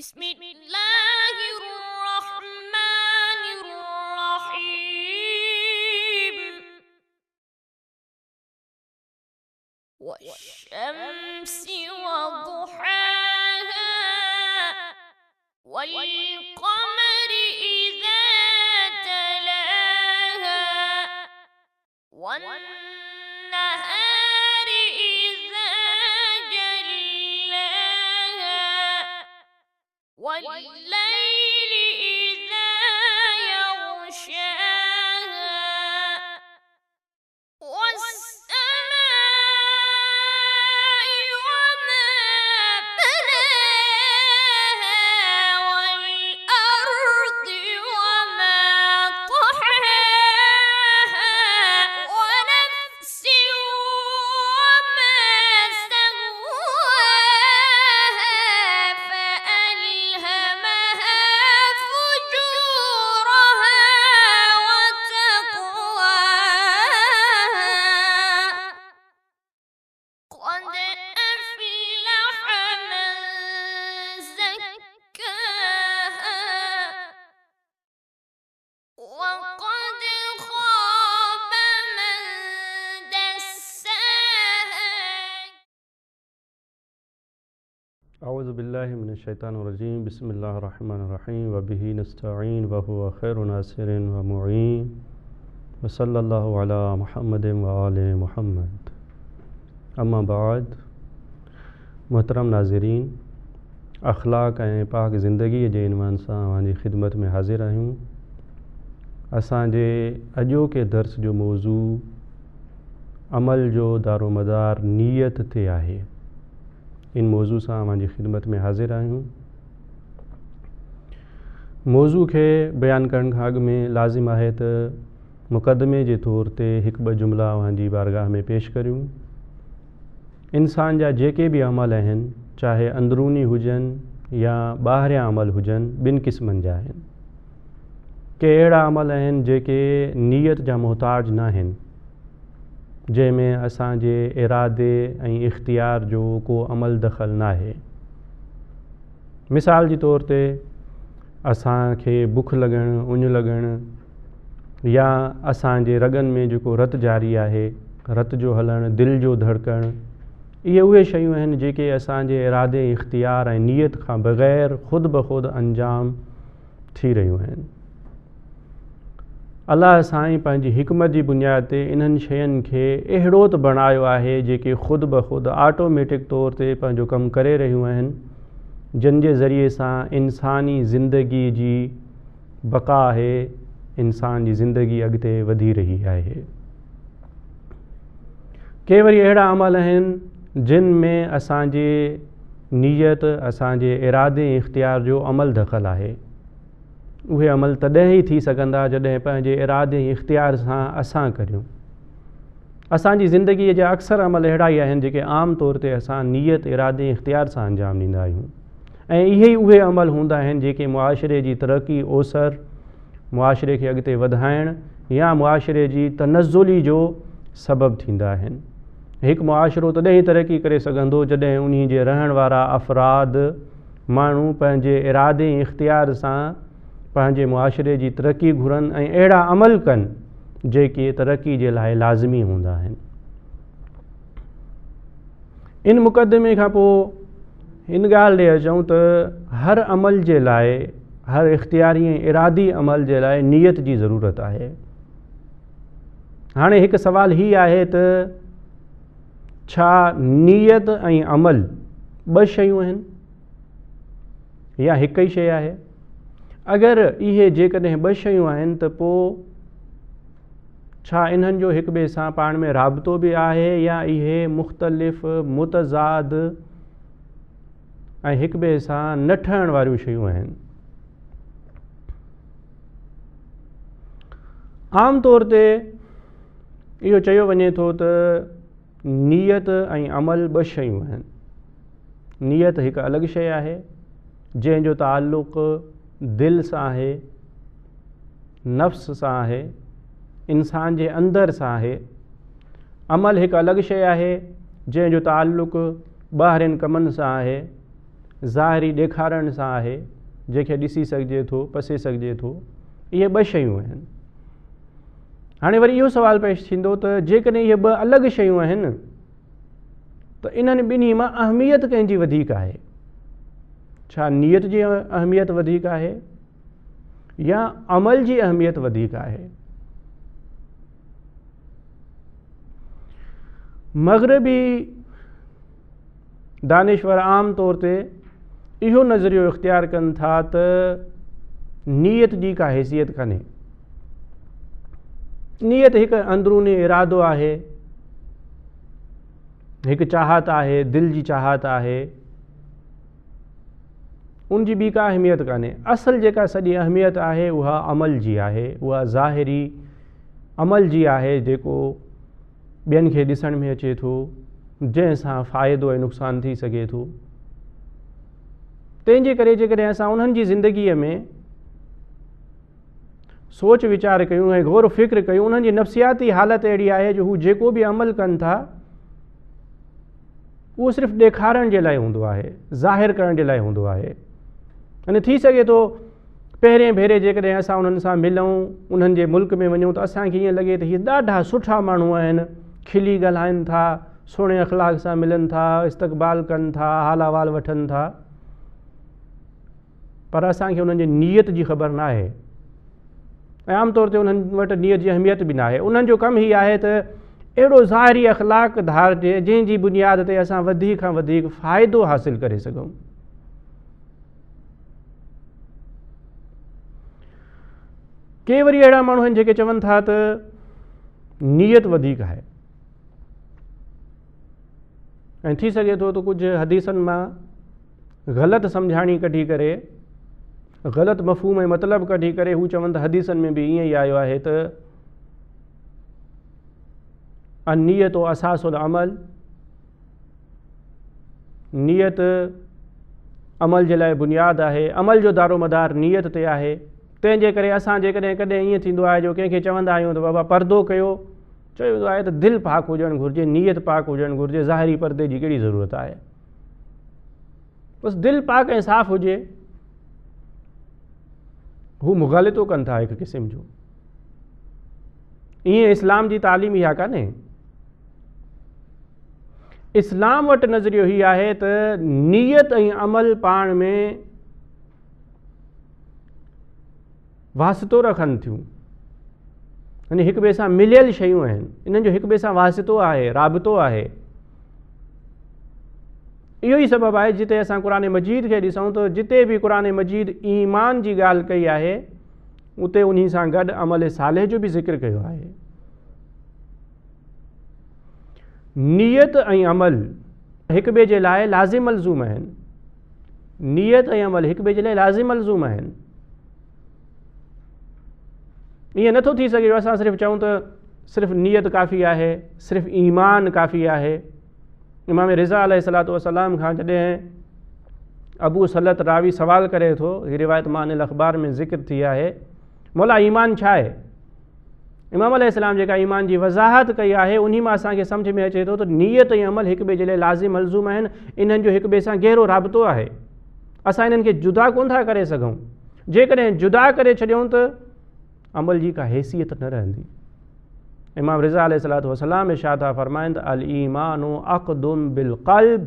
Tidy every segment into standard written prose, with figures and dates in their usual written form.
बिस्मिल्लाहिर्रहमानिर्रहीम वश्शम्सि वदुहाहा वल्क़मरि इज़ा तलाहा वन्नहारि इज़ा जल्लाहा वल्लैलि इज़ा यग़शाहा वस्समाइ वमा बनाहा वल्अर्दि वमा طحاها ونفس وما سواها فألهمها فجورها وتقواها قد أفلح من زكاها وقد خاب من دساها أعوذ بالله من الشيطان الرجيم بسم الله الرحمن الرحيم وبه نستعين وهو خير ناصر ومعين وصلى الله على محمد وآل محمد अम्मा बाद मोहतरम नाज़रीन, अख़लाक़ ऐं पाक ज़िंदगीअ जे इन्वान सां अव्हांजी ख़िदमत में हाज़िर आहियूं। असांजे अॼोके दर्स जो मौज़ू अमल जो दारोमदार नीयत ते आहे। इन मौज़ू सां अव्हांजी ख़िदमत में हाज़िर आहियूं। मौज़ू खे बयानु करण खां अॻु में लाज़िम आहे त मुक़दमे जे तौर ते हिकु ॿ जुमिला अव्हांजी बारगाह में पेश करियूं। इंसान जा जेके भी अमल आहिनि, चाहे अंदरूनी हुजनि या ॿाहिरियां अमल हुजनि, ॿिनि क़िस्मनि जा आहिनि। के अहिड़ा अमल आहिनि जेके नीयत जा मुहताज न आहिनि, जंहिंमें असांजे इरादे ऐं इख़्तियार जो को अमल दख़ल न आहे। मिसाल जे तौर ते असांखे बुख लॻणु, उञ लॻणु, या असांजे रगनि में जेको रत जारी आहे, रत जो हलणु, दिलि जो धड़कणु, इहे उहे शयूं आहिनि जेके असांजे इरादे, इख़्तियार ऐं नीयत खां बग़ैर ख़ुदि ब ख़ुदि अंजाम थी रहियूं आहिनि। अलाह साईं पंहिंजी हिकमत जी बुनियाद ते इन्हनि शयुनि खे अहिड़ो त बणायो आहे जेके ख़ुदि ब ख़ुदि ऑटोमेटिक तौर ते पंहिंजो कमु करे रहियूं आहिनि, जिन जे ज़रिए सां इंसानी ज़िंदगी जी बक़ा आहे, इंसान जी ज़िंदगी अॻिते वधी रही आहे। के वरी अहिड़ा अमल आहिनि जिन में असांजे नीयत, असांजे इरादे इख़्तियार जो अमल दख़ल आहे। उहे अमल तॾहिं ई थी सघंदा जॾहिं पंहिंजे इरादे इख़्तियार सां असां करियूं। असांजी ज़िंदगीअ जा अक्सर अमल अहिड़ा ई आहिनि जेके आम तौर ते असां नीयत, इरादे इख़्तियार सां अंजाम ॾींदा आहियूं, ऐं इहे ई उहे अमल हूंदा आहिनि जेके मुआशरे जी तरक़ी, ओसर, मुआशरे खे अॻिते वधाइण या मुआशरे जी तनज़ुली जो सबबु थींदा आहिनि। हिकु मुआशरो तॾहिं ई तरक़ी करे सघंदो जॾहिं उन्ही जे रहण वारा अफ़राद, माण्हू पंहिंजे इरादे इख़्तियार सां पंहिंजे मुआशरे जी तरक़ी घुरनि ऐं अहिड़ा अमल कनि जेके तरक़ी जे लाइ लाज़मी हूंदा आहिनि। इन मुक़दमे खां पोइ हिन ॻाल्हि ॾे अचूं त हर अमल जे लाइ, हर इख़्तियारी ऐं इरादी अमल जे लाइ नीयत जी ज़रूरत आहे। हाणे हिकु सवाल ही आहे त छा नीयत ऐं अमल ॿ शयूं आहिनि या हिकु ई शइ आहे? अगरि इहे जेकॾहिं ॿ शयूं आहिनि त पोइ छा इन्हनि जो हिक ॿिए सां पाण में राबितो बि आहे या इहे मुख़्तलिफ़, मुतज़ाद ऐं हिक ॿिए सां न ठहण वारियूं शयूं आहिनि? आम तौर ते इहो चयो वञे थो त नीयत ऐं अमल ॿ शयूं आहिनि। नीयत हिकु अलॻि शइ आहे जंहिंजो ताल्लुक़ दिलि सां आहे, नफ़्स सां आहे, इंसान जे अंदर सां आहे। अमल हिकु अलॻि शइ आहे जंहिंजो ताल्लुक़ ॿाहिरिनि कमनि सां आहे, ज़ाहिरी ॾेखारण सां आहे, जंहिंखे ॾिसी सघिजे थो, पसे सघिजे थो। इहे ॿ शयूं आहिनि। हाणे वरी इहो सुवाल पेश थींदो त जेकॾहिं इहे ॿ अलॻि शयूं आहिनि त इन्हनि ॿिन्ही मां अहमियत कंहिंजी वधीक आहे? छा नियत जी अहमियत वधीक आहे या अमल जी अहमियत वधीक आहे? मग़रिबी दानिश्वर आम तौर ते इहो नज़रियो इख़्तियार कनि था त नियत जी का हैसियत कान्हे। नियत हिकु अंदरूनी इरादो आहे, हिकु चाहत आहे, दिलि जी चाहत आहे, उन जी ॿी का अहमियत कान्हे। असल जेका सॼी अहमियत आहे उहा अमल जी आहे, उहा ज़ाहिरी अमल जी आहे जेको ॿियनि खे ॾिसण में अचे थो, जंहिंसां फ़ाइदो ऐं नुक़सानु थी सघे थो। तंहिंजे करे जेकॾहिं असां उन्हनि जी ज़िंदगीअ में सोच वीचार कयूं ऐं गौर फ़िक्र कयूं, उन्हनि जी नफ़्सियाती हालत अहिड़ी आहे जो हू जेको बि अमल कनि था उहो सिर्फ़ु ॾेखारण जे लाइ हूंदो आहे, ज़ाहिर करण जे लाइ हूंदो आहे। अने थी सघे थो पहिरें भेरे जेकॾहिं असां उन्हनि सां मिलूं, उन्हनि जे मुल्क में वञूं त असांखे ईअं लॻे त हीअ ॾाढा सुठा माण्हू आहिनि, खिली ॻाल्हाइनि था, सुहिणे अख़लाक़ सां मिलनि था, इस्तक़बाल कनि था, हाल अहवाल वठनि था, पर असांखे उन्हनि जी नियत जी ख़बर न आहे ऐं आमतौर ते उन्हनि वटि नियत जी अहमियत बि न आहे। उन्हनि जो कमु हीअ आहे त अहिड़ो ज़ाहिरी अख़लाक़ धारिजे जंहिंजी बुनियाद ते असां वधीक खां वधीक फ़ाइदो हासिलु करे सघूं। के वरी अहिड़ा माण्हू आहिनि जेके चवनि था त नियत वधीक आहे ऐं थी सघे थो त कुझु हदीसनि मां ग़लति सम्झाणी कढी करे, ग़लति मफ़हूम ऐं मतिलबु कढी करे हू चवनि त हदीसनि में बि ईअं ई आयो आहे त अनियत व असासुल अमल, नियत अमल जे लाइ बुनियादु आहे, अमल जो दारोमदार नियत ते आहे। तंहिंजे करे असां जेकॾहिं कॾहिं ईअं थींदो आहे जो कंहिंखे चवंदा आहियूं त बाबा पर्दो कयो, चयो वेंदो आहे त दिलि पाक हुजणु घुरिजे, नियत पाक हुजणु घुरिजे, ज़ाहिरी पर्दे जी कहिड़ी ज़रूरत आहे। बसि दिलि पाक ऐं साफ़ हुजे। हू मुग़ालितो कनि था हिकु क़िस्म जो। ईअं इस्लाम जी तालीम इहा कान्हे। इस्लाम वटि नज़रियो हीअ आहे त नियत ऐं अमल पाण में वासितो रखनि थियूं, यानी हिक ॿिए सां मिलियल शयूं आहिनि, इन्हनि जो हिक ॿिए सां वासितो आहे, राबितो आहे। इहो ई सबबु आहे जिते असां क़ुरान मजीद खे ॾिसूं त जिते बि क़ुरान मजीद ईमान जी ॻाल्हि कई आहे उते उन्ही सां गॾु अमल सालिह जो बि ज़िक्र कयो आहे। नियत ऐं अमल हिक ॿिए जे लाइ लाज़िम मलज़ूम आहिनि। नियत ऐं अमल हिक ॿिए जे लाइ लाज़िम मलज़ूम आहिनि। ईअं नथो थी सघे जो असां सिर्फ़ु चऊं त सिर्फ़ु नियत काफ़ी आहे, सिर्फ़ु ईमान काफ़ी आहे। इमाम रिज़ा अलैहिस्सलातु वस्सलाम खां जॾहिं अबू सलत रावी सवाल करे थो, हीअ रिवायत मान अख़बार में ज़िक्र थी आहे, मौला ईमान छा आहे? इमाम अलैहिस्सलाम जेका ईमान जी वज़ाहत कई आहे उन्ही मां असांखे सम्झ में अचे थो त नियत ऐं अमल हिक ॿिए जे लाइ लाज़िम मलज़ूम आहिनि। इन्हनि जो हिक ॿिए सां गहिरो राबितो आहे। असां इन्हनि खे जुदा कोन था करे सघूं। जेकॾहिं जुदा करे छॾियूं त अमल जी का हैसियत न रहंदी। इमाम रिज़ा अलैहिस्सलातु वस्सलाम इरशाद था फरमाइनि त अल ईमानु अक़दुन बिल क़ल्ब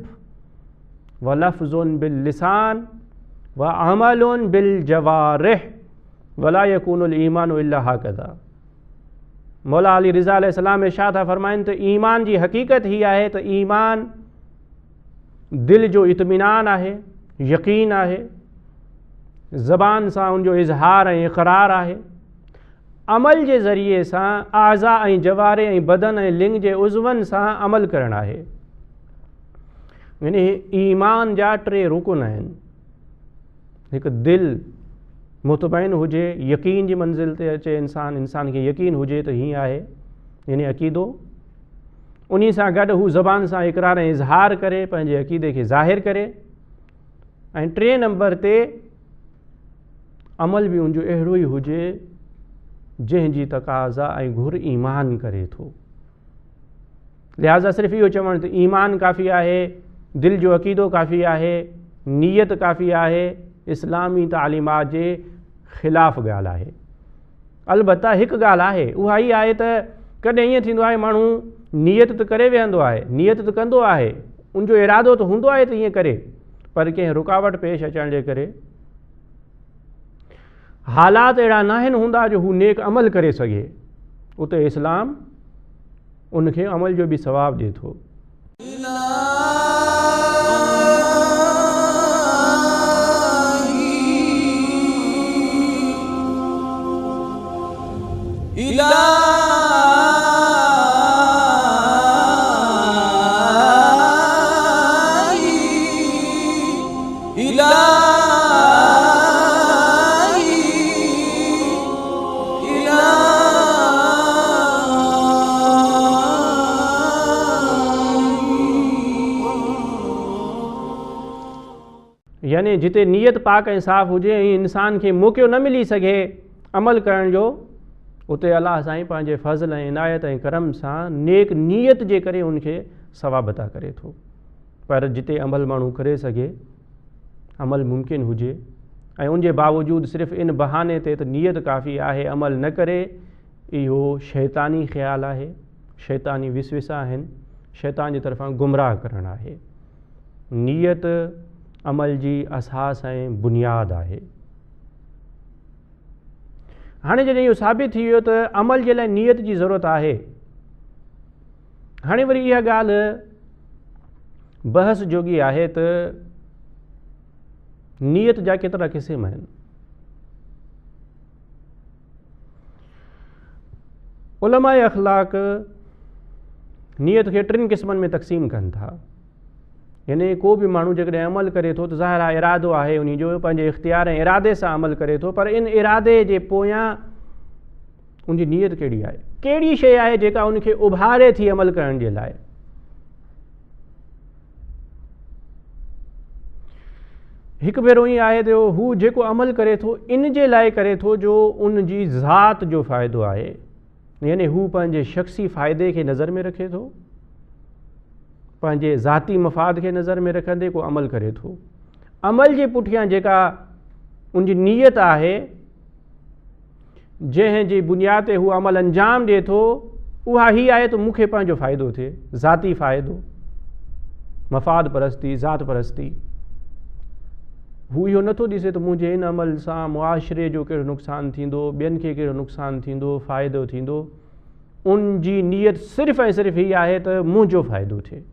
व लफ़्ज़ुन बिल लिसान व अमलुन बिल जवारिह वला यकूनुल ईमानु इल्ला हकज़ा। मौला अली रिज़ा अलैहिस्सलाम इरशाद था फरमाइनि त ईमान जी हक़ीक़त ही आहे त ईमान दिल जो इत्मीनान आहे, यकीन आहे, ज़बान सां उनजो इज़हार ऐं इक़रार आहे, अमल जे ज़रिए सां आज़ा ऐं जवारे ऐं बदन ऐं लिंग जे उज़वनि सां अमल करणु आहे। यानी ईमान जा 3 रुकन आहिनि। हिकु दिलि मुतमइन हुजे, यकीन जी मंज़िल ते अचे इंसान खे यकीन हुजे त हीअं आहे, यानी अक़ीदो। उन्ही सां गॾु हू ज़बान सां इक़रार ऐं इज़हार करे, पंहिंजे अक़ीदे खे ज़ाहिर करे। ऐं 3 नंबर ते अमल बि उनजो अहिड़ो ई हुजे जंहिंजी तक़ाज़ा ऐं घुर ईमान करे थो। लिहाज़ा सिर्फ़ु इहो चवणु त ईमान काफ़ी आहे, दिलि जो अक़ीदो काफ़ी आहे, नीयत काफ़ी आहे, इस्लामी तालीमात जे ख़िलाफ़ ॻाल्हि आहे। अलबत्ता हिकु ॻाल्हि आहे, उहा ई आहे त कॾहिं ईअं थींदो आहे माण्हू नियत त करे वेहंदो आहे, नियत त कंदो आहे, उनजो इरादो त हूंदो आहे त ईअं करे, पर कंहिं रुकावट पेश अचण जे करे हालात अहिड़ा न आहिनि हूंदा जो हू नेक अमल करे सघे, उते इस्लाम उनखे अमल जो बि सवाबु ॾिए थो। यानी जिते नियत पाक ऐं साफ़ हुजे ऐं इंसान खे मौक़ो न मिली सघे अमल करण जो, उते अलाह साईं पंहिंजे फज़ल ऐं इनायत ऐं करम सां नेक नियत जे करे उनखे सवाब अता करे थो। पर जिते अमल माण्हू करे सघे, अमल मुमकिन हुजे ऐं उनजे बावजूदि सिर्फ़ु इन बहाने ते त नियत काफ़ी आहे अमल न करे, इहो शैतानी ख़्यालु आहे, शैतानी विसविसा आहिनि, शैतान जी तरफ़ां गुमराह करणु आहे। नियत अमल जी असास ऐं बुनियादु आहे। हाणे जॾहिं इहो साबित थी वियो त अमल जे लाइ नियत जी ज़रूरत आहे, हाणे वरी इहा ॻाल्हि बहस जोगी आहे त नियत जा केतिरा क़िस्म आहिनि। उलमाए अख़लाक़ नियत खे 3 क़िस्मनि में तक़सीम कनि था। यानी को बि माण्हू जेकॾहिं अमल करे थो त ज़ाहिर आहे इरादो आहे उनजो, पंहिंजे इख़्तियार ऐं इरादे सां अमल करे थो, पर इन इरादे जे पोयां उनजी नियत कहिड़ी आहे, कहिड़ी शइ आहे जेका उनखे उभारे थी अमल करण जे लाइ। हिकु भेरो ईअं आहे त हू जेको अमल करे थो इन जे लाइ करे थो जो उन जी ज़ात जो फ़ाइदो आहे, यानी हू पंहिंजे शख़्सी फ़ाइदे खे नज़र में रखे थो, पंहिंजे ज़ाती मफ़ाद खे नज़र में रखंदे को अमल करे थो। अमल जे पुठियां जेका उनजी नियत आहे, जंहिं जी बुनियाद ते हू अमल अंजाम ॾिए थो, उहा ही आहे त मूंखे पंहिंजो फ़ाइदो थिए, ज़ाती फ़ाइदो, मफ़ाद परस्ती, ज़ात परस्ती। हू इहो नथो ॾिसे त मुंहिंजे इन अमल सां मुआशिरे जो कहिड़ो नुक़सानु थींदो, ॿियनि खे कहिड़ो नुक़सानु थींदो, फ़ाइदो थींदो। उन जी नियत सिर्फ़ु ऐं सिर्फ़ु हीअ आहे त मुंहिंजो फ़ाइदो थिए।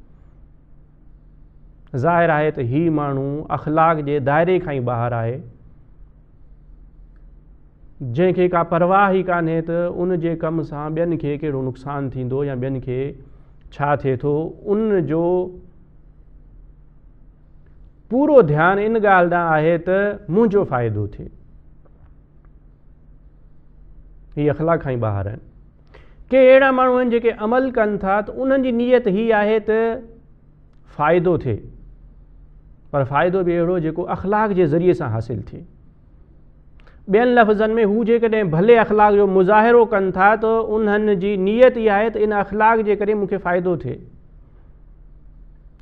ज़ाहिर आहे त हीउ माण्हू अख़लाक़ जे दायरे खां ई ॿाहिरि आहे, जंहिंखे का परवाह ई कान्हे त उन जे कम सां ॿियनि खे कहिड़ो नुक़सानु थींदो या ॿियनि खे छा थिए थो। उन जो पूरो ध्यानु इन ॻाल्हि ॾांहुं आहे त मुंहिंजो फ़ाइदो थिए। हीअ अख़लाक़ खां ई ॿाहिरि आहिनि। के अहिड़ा माण्हू आहिनि जेके अमल कनि था त उन्हनि जी नियत हीअ आहे त फ़ाइदो थिए, पर फ़ाइदो बि अहिड़ो जेको अख़लाक़ जे ज़रिए सां हासिलु थिए। ॿियनि लफ़्ज़नि में हू जेकॾहिं भले अख़लाक़ जो मुज़ाहिरो कनि था त उन्हनि जी नियत इहा आहे त इन अख़लाक़ जे करे मूंखे फ़ाइदो थिए।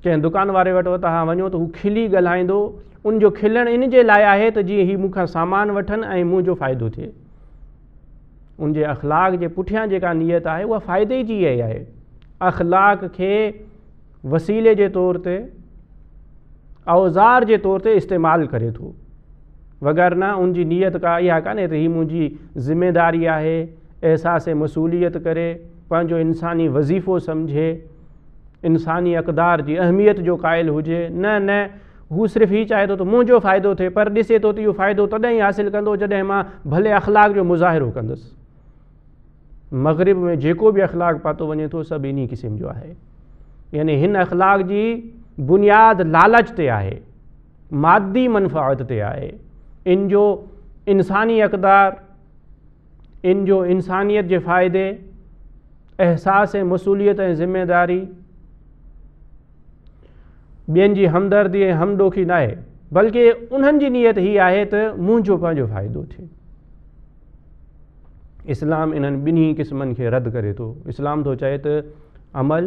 कंहिं दुकान वारे वटि तव्हां वञो त हू खिली ॻाल्हाईंदो, उनजो खिलणु इन जे लाइ आहे त जीअं हीउ मूंखां सामान वठनि ऐं मुंहिंजो फ़ाइदो थिए। उनजे अख़लाक़ जे पुठियां जेका नियत आहे उहा फ़ाइदे जी ई आहे। अख़लाक़ खे वसीले जे तौर ते, औज़ार जे तौर ते इस्तेमालु करे थो, वगरना उनजी नियत का इहा कान्हे त हीअ मुंहिंजी ज़िमेदारी आहे, एहसास मसूलियत करे, पंहिंजो इंसानी वज़ीफ़ो सम्झे, इंसानी अक़दार जी अहमियत जो क़ाइल हुजे। न न, हू सिर्फ़ु हीअ चाहे थो त मुंहिंजो फ़ाइदो थिए, पर ॾिसे थो त इहो फ़ाइदो तॾहिं ई हासिलु कंदो जॾहिं मां भले अख़लाक़ जो मुज़ाहिरो कंदुसि। मग़रिब में जेको बि अख़लाक़ पातो वञे थो सभु इन क़िस्म जो आहे। यानी हिन अख़लाक़ जी बुनियाद लालच ते आहे, मादी मनफ़ाअत ते आहे। इन जो इंसानी अक़दार, इन जो इंसानियत जे फ़ाइदे, एहसास मसूलियत ऐं ज़िम्मेदारी, ॿियनि जी हमदर्दी ऐं हमडोखी न आहे, बल्कि उन्हनि जी नियत हीअ आहे त मुंहिंजो पंहिंजो फ़ाइदो थिए। इस्लाम इन्हनि ॿिन्ही क़िस्मनि खे रद्द करे थो। इस्लाम थो चए त अमल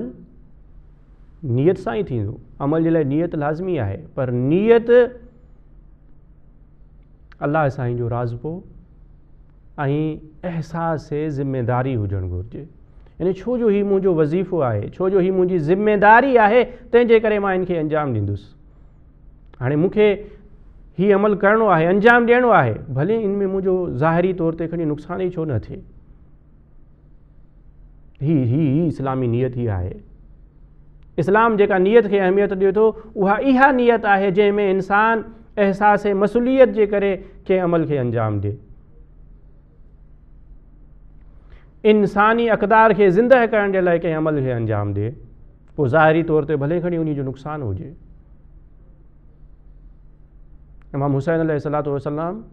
नीयत सां ई थींदो। अमल जे लाइ नीयत लाज़मी आहे, पर नीयत अलाह साईं जो राज़िबो ऐं अहसास ज़िमेदारी हुजणु घुरिजे। यानी छो जो हीउ मुंहिंजो वज़ीफ़ो आहे, छो जो हीउ मुंहिंजी ज़िमेदारी आहे, तंहिंजे करे मां हिन खे अंजाम ॾींदुसि। हाणे मूंखे हीउ अमल करिणो आहे, अंजाम ॾियणो आहे, भले इन में मुंहिंजो ज़ाहिरी तौर ते खणी नुक़सान ई छो न थिए। ही इस्लामी नीयत ई आहे। इस्लाम जेका नीयत खे अहमियत ॾिए थो, उहा इहा नीयत आहे जंहिंमें इंसान एहसास मसूलियत जे करे कंहिं अमल खे अंजाम ॾिए। इंसानी अक़दार खे ज़िंदह करण जे लाइ कंहिं अमल खे अंजाम ॾिए, पोइ ज़ाहिरी तौर ते भले खणी उन जो नुक़सानु हुजे। इमाम हुसैन अलैहिस्सलातु वस्सलाम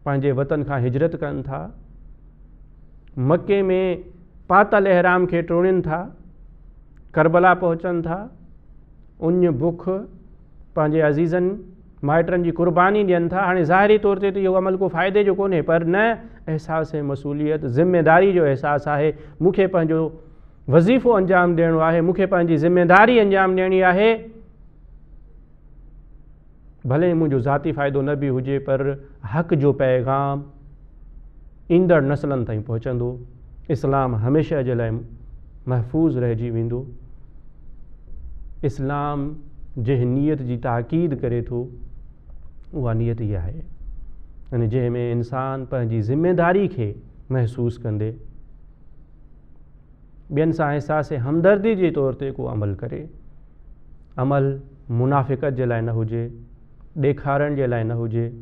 पंहिंजे वतन खां हिजरत कनि था, मके में पातल एहराम खे टोड़नि था, करबला पहुचनि था, उन बुख पंहिंजे अज़ीज़नि माइटनि जी क़ुर्बानी ॾियनि था। हाणे ज़ाहिरी तौर ते त इहो अमल को फ़ाइदे जो कोन्हे, पर न एहसास मसूलियत ज़िमेदारी जो एहसासु आहे। मूंखे पंहिंजो वज़ीफ़ो अंजाम ॾियणो आहे, मूंखे पंहिंजी ज़िमेदारी अंजाम ॾियणी आहे, भले मुंहिंजो ज़ाती फ़ाइदो न बि हुजे, पर हक़ जो पैगाम ईंदड़ नसलनि ताईं पहुचंदो। इस्लाम हमेशह जे लाइ महफ़ूज़ रहिजी वेंदो। इस्लाम जंहिं नीयत जी ताक़ीद करे थो, उहा नीयत इहा आहे, यानी जंहिंमें इंसान पंहिंजी ज़िमेदारी खे महसूस कंदे ॿियनि सां एहसास हमदर्दी जे तौर ते को अमल करे। अमल मुनाफ़िक़त जे लाइ न हुजे, ॾेखारण जे लाइ न हुजे,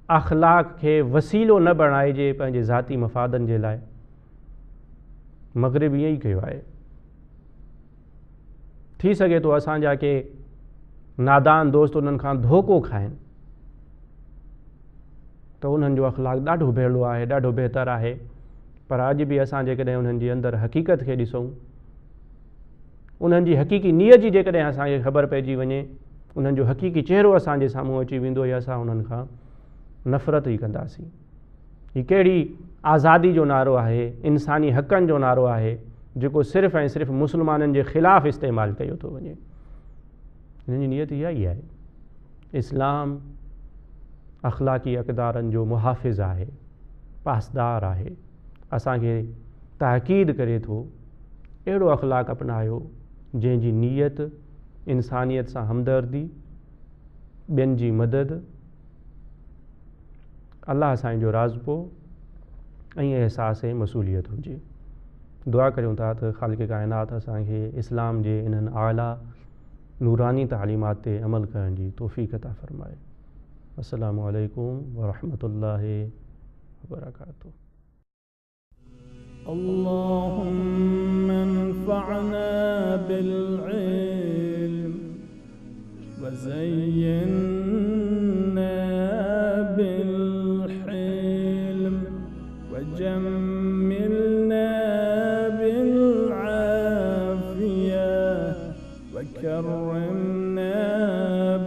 अख़लाक़ खे वसीलो न बणाइजे पंहिंजे ज़ाती मफ़ादनि जे लाइ। मग़रिब ईअं ई कयो आहे। थी सघे थो असांजा के नादान दोस्त उन्हनि खां धोखो खाइनि, त उन्हनि जो अख़लाक़ ॾाढो बेड़ो आहे, ॾाढो बहितर आहे, पर अॼु बि असां जेकॾहिं उन्हनि जे अंदरि हक़ीक़त खे ॾिसूं, उन्हनि जी हक़ीक़ी नीयत जी जेकॾहिं असांखे ख़बर पइजी वञे, उन्हनि जो हक़ीक़ी चहिरो असांजे साम्हूं अची वेंदो, या असां उन्हनि खां नफ़रत ई कंदासीं। हीअ कहिड़ी आज़ादी जो नारो आहे, इंसानी हक़नि जो नारो आहे, जेको सिर्फ़ु ऐं सिर्फ़ु मुस्लमाननि जे ख़िलाफ़ु इस्तेमालु कयो थो वञे। हिन जी नीयत इहा ई आहे। इस्लाम अख़लाक़ी अक़दारनि जो मुहाफ़िज़ आहे, पासदार आहे। असांखे ताक़ीद करे थो अहिड़ो अख़लाक़ अपनायो जंहिंजी नीयत इंसानियत सां हमदर्दी, ॿियनि जी मदद, अलाह साईं जो राज़िबो ऐं एहसास मसूलियत हुजे। दुआ करियूं था त ख़ालिक़ काइनात असांखे इस्लाम जे इन्हनि आला नूरानी तालीमात ते अमल करण जी तौफ़ीक़ अता फ़रमाए। अस्सलामु अलैकुम वरहमतुल्लाहि वबरकातुहू। अल्लाहुम्मा अन्फ़अना बिल-इल्म वज़य्यिन्ना बिल-हिल्म वजम्मिलना बिल-आफ़िया वकर्रिमना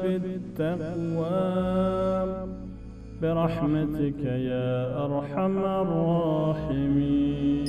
बित-तक़वा برحمتك يا أرحم الراحمين.